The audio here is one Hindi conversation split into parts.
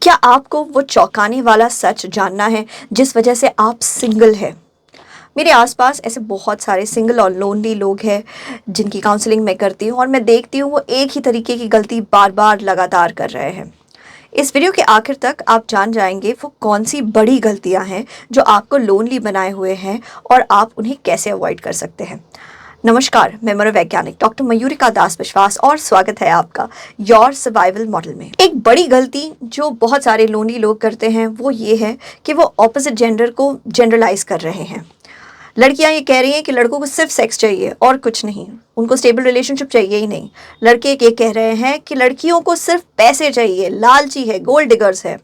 क्या आपको वो चौंकाने वाला सच जानना है जिस वजह से आप सिंगल हैं? मेरे आसपास ऐसे बहुत सारे सिंगल और लोनली लोग हैं जिनकी काउंसलिंग मैं करती हूँ और मैं देखती हूँ वो एक ही तरीके की गलती बार बार लगातार कर रहे हैं। इस वीडियो के आखिर तक आप जान जाएंगे वो कौन सी बड़ी गलतियाँ हैं जो आपको लोनली बनाए हुए हैं और आप उन्हें कैसे अवॉइड कर सकते हैं। नमस्कार, मैं मनोवैज्ञानिक डॉक्टर मयूरिका दास विश्वास और स्वागत है आपका योर सर्वाइवल मॉडल में। एक बड़ी गलती जो बहुत सारे लोनली लोग करते हैं वो ये है कि वो ऑपोजिट जेंडर को जनरलाइज कर रहे हैं। लड़कियां ये कह रही हैं कि लड़कों को सिर्फ सेक्स चाहिए और कुछ नहीं, उनको स्टेबल रिलेशनशिप चाहिए ही नहीं। लड़के ये कह रहे हैं कि लड़कियों को सिर्फ पैसे चाहिए, लालची है, गोल्ड डिगर्स है।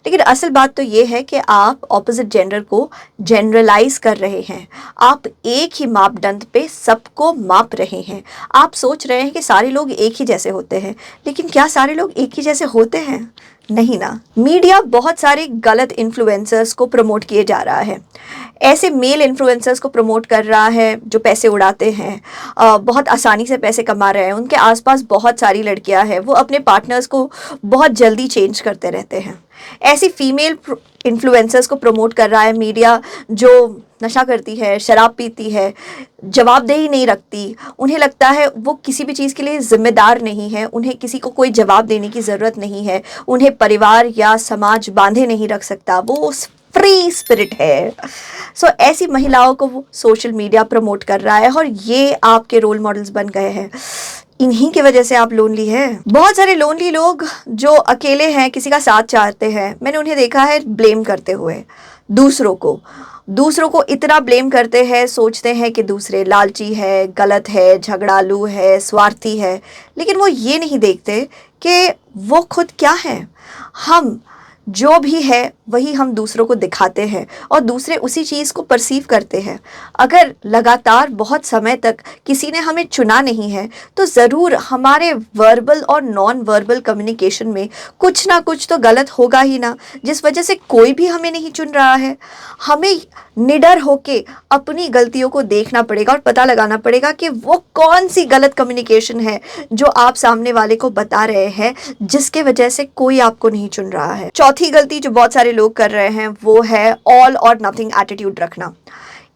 लेकिन असल बात तो ये है कि आप ऑपोजिट जेंडर को जनरलाइज कर रहे हैं। आप एक ही मापदंड पे सबको माप रहे हैं। आप सोच रहे हैं कि सारे लोग एक ही जैसे होते हैं, लेकिन क्या सारे लोग एक ही जैसे होते हैं? नहीं ना। मीडिया बहुत सारे गलत इन्फ्लुएंसर्स को प्रमोट किए जा रहा है। ऐसे मेल इन्फ्लुएंसर्स को प्रमोट कर रहा है जो पैसे उड़ाते हैं, बहुत आसानी से पैसे कमा रहे हैं। उनके आसपास बहुत सारी लड़कियां हैं, वो अपने पार्टनर्स को बहुत जल्दी चेंज करते रहते हैं। ऐसी फीमेल इन्फ्लुएंसर्स को प्रमोट कर रहा है मीडिया जो नशा करती है, शराब पीती है, जवाबदेही नहीं रखती। उन्हें लगता है वो किसी भी चीज़ के लिए जिम्मेदार नहीं है, उन्हें किसी को कोई जवाब देने की ज़रूरत नहीं है, उन्हें परिवार या समाज बांधे नहीं रख सकता, वो फ्री स्पिरिट है। ऐसी महिलाओं को वो सोशल मीडिया प्रमोट कर रहा है और ये आपके रोल मॉडल्स बन गए हैं। इन्हीं की वजह से आप लोनली हैं। बहुत सारे लोनली लोग जो अकेले हैं, किसी का साथ चाहते हैं, मैंने उन्हें देखा है ब्लेम करते हुए दूसरों को इतना ब्लेम करते हैं, सोचते हैं कि दूसरे लालची है, गलत है, झगड़ालू है, स्वार्थी है। लेकिन वो ये नहीं देखते कि वो खुद क्या है। हम जो भी है वही हम दूसरों को दिखाते हैं और दूसरे उसी चीज़ को परसीव करते हैं। अगर लगातार बहुत समय तक किसी ने हमें चुना नहीं है तो ज़रूर हमारे वर्बल और नॉन वर्बल कम्युनिकेशन में कुछ ना कुछ तो गलत होगा ही ना, जिस वजह से कोई भी हमें नहीं चुन रहा है। हमें निडर होके अपनी गलतियों को देखना पड़ेगा और पता लगाना पड़ेगा कि वो कौन सी गलत कम्युनिकेशन है जो आप सामने वाले को बता रहे हैं, जिसके वजह से कोई आपको नहीं चुन रहा है। चौथी गलती जो बहुत सारे लोग कर रहे हैं वो है ऑल और नथिंग एटीट्यूड रखना।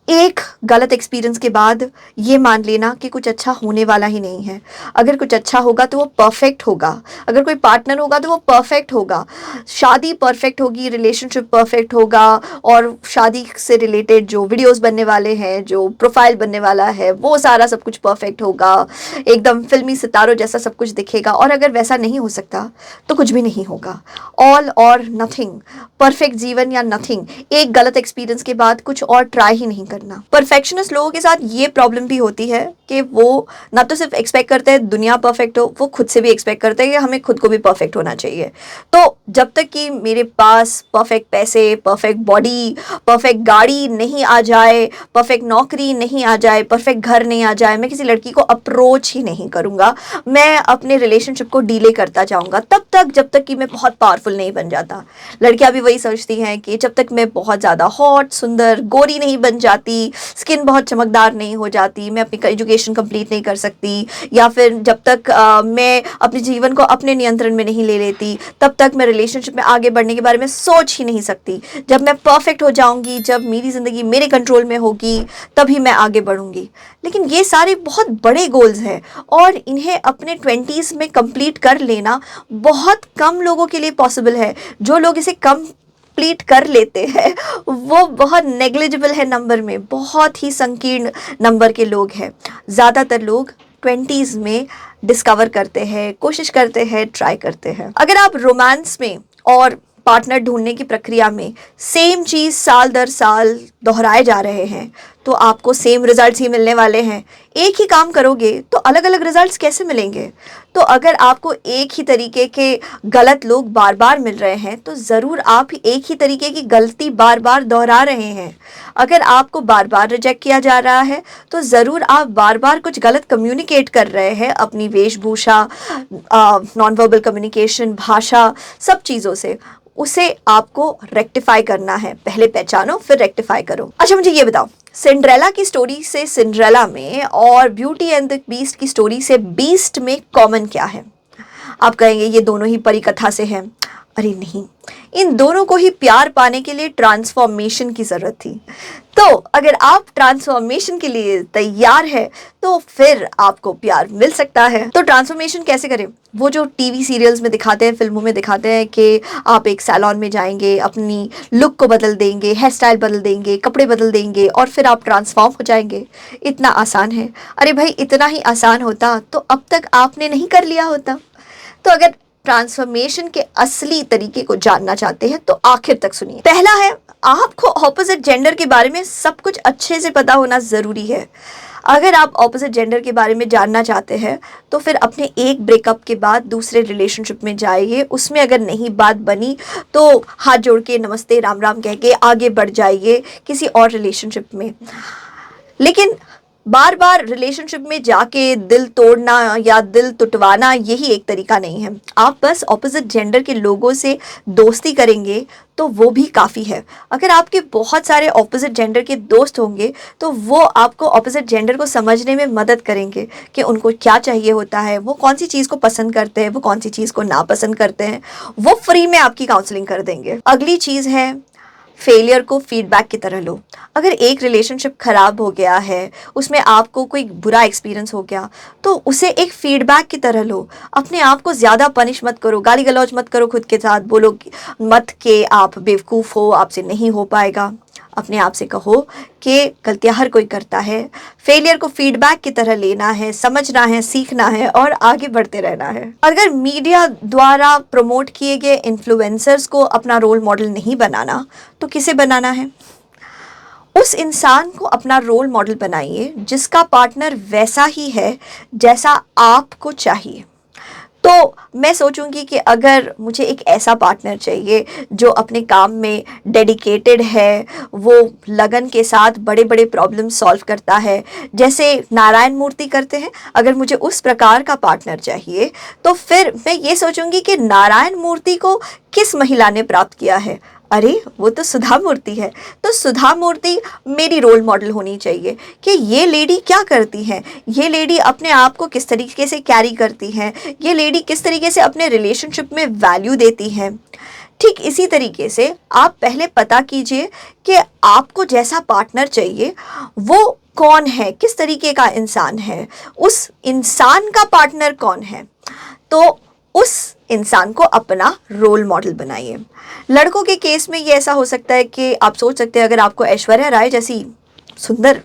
एक गलत एक्सपीरियंस के बाद ये मान लेना कि कुछ अच्छा होने वाला ही नहीं है। अगर कुछ अच्छा होगा तो वो परफेक्ट होगा, अगर कोई पार्टनर होगा तो वो परफेक्ट होगा, शादी परफेक्ट होगी, रिलेशनशिप परफेक्ट होगा और शादी से रिलेटेड जो वीडियोस बनने वाले हैं, जो प्रोफाइल बनने वाला है, वो सारा सब कुछ परफेक्ट होगा, एकदम फिल्मी सितारों जैसा सब कुछ दिखेगा। और अगर वैसा नहीं हो सकता तो कुछ भी नहीं होगा। ऑल और नथिंग, परफेक्ट जीवन या नथिंग। एक गलत एक्सपीरियंस के बाद कुछ और ट्राई ही नहीं करना। परफेक्शनिस्ट लोगों के साथ ये प्रॉब्लम भी होती है कि वो ना तो सिर्फ एक्सपेक्ट करते हैं दुनिया परफेक्ट हो, वो खुद से भी एक्सपेक्ट करते हैं कि हमें खुद को भी परफेक्ट होना चाहिए। तो जब तक कि मेरे पास परफेक्ट पैसे, परफेक्ट बॉडी, परफेक्ट गाड़ी नहीं आ जाए, परफेक्ट नौकरी नहीं आ जाए, परफेक्ट घर नहीं आ जाए, मैं किसी लड़की को अप्रोच ही नहीं करूंगा। मैं अपने रिलेशनशिप को डीले करता जाऊंगा तब तक जब तक कि मैं बहुत पावरफुल नहीं बन जाता। लड़कियां भी वही सोचती हैं कि जब तक मैं बहुत ज़्यादा हॉट, सुंदर, गोरी नहीं बन जाती, स्किन बहुत चमकदार नहीं हो जाती, मैं अपनी एजुकेशन कंप्लीट नहीं कर सकती, या फिर जब तक मैं अपने जीवन को अपने नियंत्रण में नहीं ले लेती, तब तक मैं रिलेशनशिप में आगे बढ़ने के बारे में सोच ही नहीं सकती। जब मैं परफेक्ट हो जाऊंगी, जब मेरी ज़िंदगी मेरे कंट्रोल में होगी, तभी मैं आगे बढ़ूंगी। लेकिन ये सारे बहुत बड़े गोल्स हैं और इन्हें अपने 20s में कंप्लीट कर लेना बहुत कम लोगों के लिए पॉसिबल है। जो लोग इसे कंप्लीट कर लेते हैं वो बहुत नेग्लिजिबल है नंबर में, बहुत ही संकीर्ण नंबर के लोग हैं। ज़्यादातर लोग 20s में डिस्कवर करते हैं, कोशिश करते हैं, ट्राई करते हैं। अगर आप रोमांस में और पार्टनर ढूंढने की प्रक्रिया में सेम चीज़ साल दर साल दोहराए जा रहे हैं तो आपको सेम रिजल्ट्स ही मिलने वाले हैं। एक ही काम करोगे तो अलग अलग रिजल्ट्स कैसे मिलेंगे? तो अगर आपको एक ही तरीके के गलत लोग बार बार मिल रहे हैं तो ज़रूर आप एक ही तरीके की गलती बार बार दोहरा रहे हैं। अगर आपको बार बार रिजेक्ट किया जा रहा है तो ज़रूर आप बार बार कुछ गलत कम्युनिकेट कर रहे हैं अपनी वेशभूषा, नॉन वर्बल कम्युनिकेशन, भाषा, सब चीज़ों से। उसे आपको रेक्टिफाई करना है। पहले पहचानो फिर रेक्टिफाई करो। अच्छा, मुझे ये बताओ, सिंड्रेला की स्टोरी से सिंड्रेला में और ब्यूटी एंड द बीस्ट की स्टोरी से बीस्ट में कॉमन क्या है? आप कहेंगे ये दोनों ही परी कथा से हैं। अरे नहीं, इन दोनों को ही प्यार पाने के लिए ट्रांसफॉर्मेशन की ज़रूरत थी। तो अगर आप ट्रांसफॉर्मेशन के लिए तैयार है तो फिर आपको प्यार मिल सकता है। तो ट्रांसफॉर्मेशन कैसे करें? वो जो टीवी सीरियल्स में दिखाते हैं, फिल्मों में दिखाते हैं कि आप एक सैलून में जाएंगे, अपनी लुक को बदल देंगे, हेयर स्टाइल बदल देंगे, कपड़े बदल देंगे और फिर आप ट्रांसफॉर्म हो जाएंगे। इतना आसान है? अरे भाई, इतना ही आसान होता तो अब तक आपने नहीं कर लिया होता। तो अगर ट्रांसफॉर्मेशन के असली तरीके को जानना चाहते हैं तो आखिर तक सुनिए। पहला है, आपको ऑपोजिट जेंडर के बारे में सब कुछ अच्छे से पता होना ज़रूरी है। अगर आप ऑपोजिट जेंडर के बारे में जानना चाहते हैं तो फिर अपने एक ब्रेकअप के बाद दूसरे रिलेशनशिप में जाइए। उसमें अगर नहीं बात बनी तो हाथ जोड़ के नमस्ते राम राम कह के आगे बढ़ जाइए किसी और रिलेशनशिप में। लेकिन बार बार रिलेशनशिप में जाके दिल तोड़ना या दिल टुटवाना यही एक तरीका नहीं है। आप बस ऑपोजिट जेंडर के लोगों से दोस्ती करेंगे तो वो भी काफ़ी है। अगर आपके बहुत सारे ऑपोजिट जेंडर के दोस्त होंगे तो वो आपको ऑपोजिट जेंडर को समझने में मदद करेंगे कि उनको क्या चाहिए होता है, वो कौन सी चीज़ को पसंद करते हैं, वो कौन सी चीज़ को नापसंद करते हैं। वो फ्री में आपकी काउंसलिंग कर देंगे। अगली चीज़ है, फेलियर को फीडबैक की तरह लो। अगर एक रिलेशनशिप खराब हो गया है, उसमें आपको कोई बुरा एक्सपीरियंस हो गया, तो उसे एक फीडबैक की तरह लो। अपने आप को ज़्यादा पनिश मत करो, गाली गलौज मत करो, खुद के साथ बोलो मत कि आप बेवकूफ़ हो, आपसे नहीं हो पाएगा। अपने आप से कहो कि गलतियां हर कोई करता है। फेलियर को फीडबैक की तरह लेना है, समझना है, सीखना है और आगे बढ़ते रहना है। अगर मीडिया द्वारा प्रमोट किए गए इन्फ्लुएंसर्स को अपना रोल मॉडल नहीं बनाना तो किसे बनाना है? उस इंसान को अपना रोल मॉडल बनाइए जिसका पार्टनर वैसा ही है जैसा आपको चाहिए। तो मैं सोचूंगी कि अगर मुझे एक ऐसा पार्टनर चाहिए जो अपने काम में डेडिकेटेड है, वो लगन के साथ बड़े बड़े प्रॉब्लम सॉल्व करता है जैसे नारायण मूर्ति करते हैं, अगर मुझे उस प्रकार का पार्टनर चाहिए तो फिर मैं ये सोचूंगी कि नारायण मूर्ति को किस महिला ने प्राप्त किया है? अरे वो तो सुधा मूर्ति है। तो सुधा मूर्ति मेरी रोल मॉडल होनी चाहिए कि ये लेडी क्या करती हैं, ये लेडी अपने आप को किस तरीके से कैरी करती हैं, ये लेडी किस तरीके से अपने रिलेशनशिप में वैल्यू देती हैं। ठीक इसी तरीके से आप पहले पता कीजिए कि आपको जैसा पार्टनर चाहिए वो कौन है, किस तरीके का इंसान है, उस इंसान का पार्टनर कौन है। तो उस इंसान को अपना रोल मॉडल बनाइए। लड़कों के केस में ये ऐसा हो सकता है कि आप सोच सकते हैं अगर आपको ऐश्वर्या राय जैसी सुंदर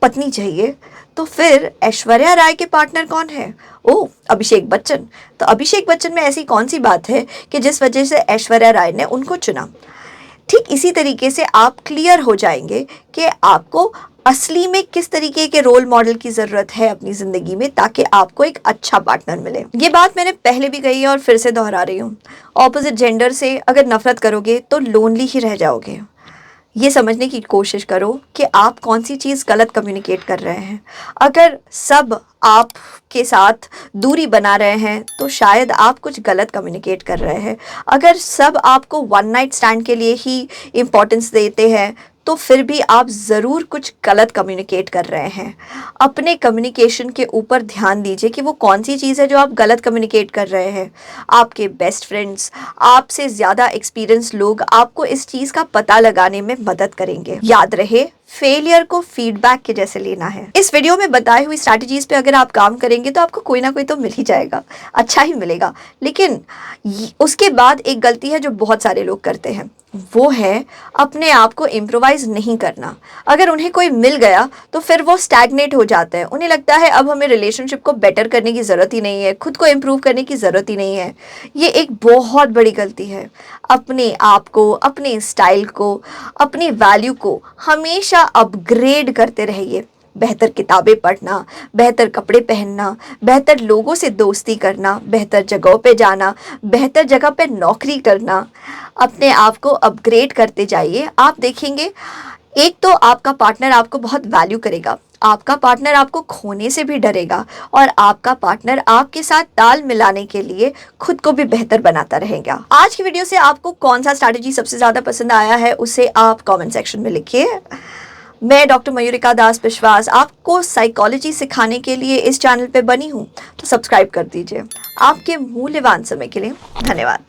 पत्नी चाहिए तो फिर ऐश्वर्या राय के पार्टनर कौन है? ओह, अभिषेक बच्चन। तो अभिषेक बच्चन में ऐसी कौन सी बात है कि जिस वजह से ऐश्वर्या राय ने उनको चुना? ठीक इसी तरीके से आप क्लियर हो जाएंगे कि आपको असली में किस तरीके के रोल मॉडल की ज़रूरत है अपनी ज़िंदगी में ताकि आपको एक अच्छा पार्टनर मिले। ये बात मैंने पहले भी कही है और फिर से दोहरा रही हूँ। ऑपोजिट जेंडर से अगर नफरत करोगे तो लोनली ही रह जाओगे। ये समझने की कोशिश करो कि आप कौन सी चीज़ गलत कम्युनिकेट कर रहे हैं। अगर सब आपके साथ दूरी बना रहे हैं तो शायद आप कुछ गलत कम्युनिकेट कर रहे हैं। अगर सब आपको वन नाइट स्टैंड के लिए ही इम्पोर्टेंस देते हैं तो फिर भी आप ज़रूर कुछ गलत कम्युनिकेट कर रहे हैं। अपने कम्युनिकेशन के ऊपर ध्यान दीजिए कि वो कौन सी चीज़ है जो आप गलत कम्युनिकेट कर रहे हैं। आपके बेस्ट फ्रेंड्स, आपसे ज़्यादा एक्सपीरियंस लोग आपको इस चीज़ का पता लगाने में मदद करेंगे। याद रहे, फेलियर को फीडबैक के जैसे लेना है। इस वीडियो में बताई हुई स्ट्रैटेजीज पे अगर आप काम करेंगे तो आपको कोई ना कोई तो मिल ही जाएगा, अच्छा ही मिलेगा। लेकिन उसके बाद एक गलती है जो बहुत सारे लोग करते हैं, वो है अपने आप को इम्प्रोवाइज नहीं करना। अगर उन्हें कोई मिल गया तो फिर वो स्टैग्नेट हो जाते हैं। उन्हें लगता है अब हमें रिलेशनशिप को बेटर करने की ज़रूरत ही नहीं है, खुद को इम्प्रूव करने की ज़रूरत ही नहीं है। ये एक बहुत बड़ी गलती है। अपने आप को, अपने स्टाइल को, अपनी वैल्यू को हमेशा अपग्रेड करते रहिए। बेहतर किताबें पढ़ना, बेहतर कपड़े पहनना, बेहतर लोगों से दोस्ती करना, बेहतर जगहों पे जाना, बेहतर जगह पे नौकरी करना, अपने आप को अपग्रेड करते जाइए। आप देखेंगे एक तो आपका पार्टनर आपको बहुत वैल्यू करेगा, आपका पार्टनर आपको खोने से भी डरेगा और आपका पार्टनर आपके साथ ताल मिलाने के लिए खुद को भी बेहतर बनाता रहेगा। आज की वीडियो से आपको कौन सा स्ट्रैटेजी सबसे ज़्यादा पसंद आया है उसे आप कमेंट सेक्शन में लिखिए। मैं डॉक्टर मयूरिका दास विश्वास आपको साइकोलॉजी सिखाने के लिए इस चैनल पे बनी हूँ, तो सब्सक्राइब कर दीजिए। आपके मूल्यवान समय के लिए धन्यवाद।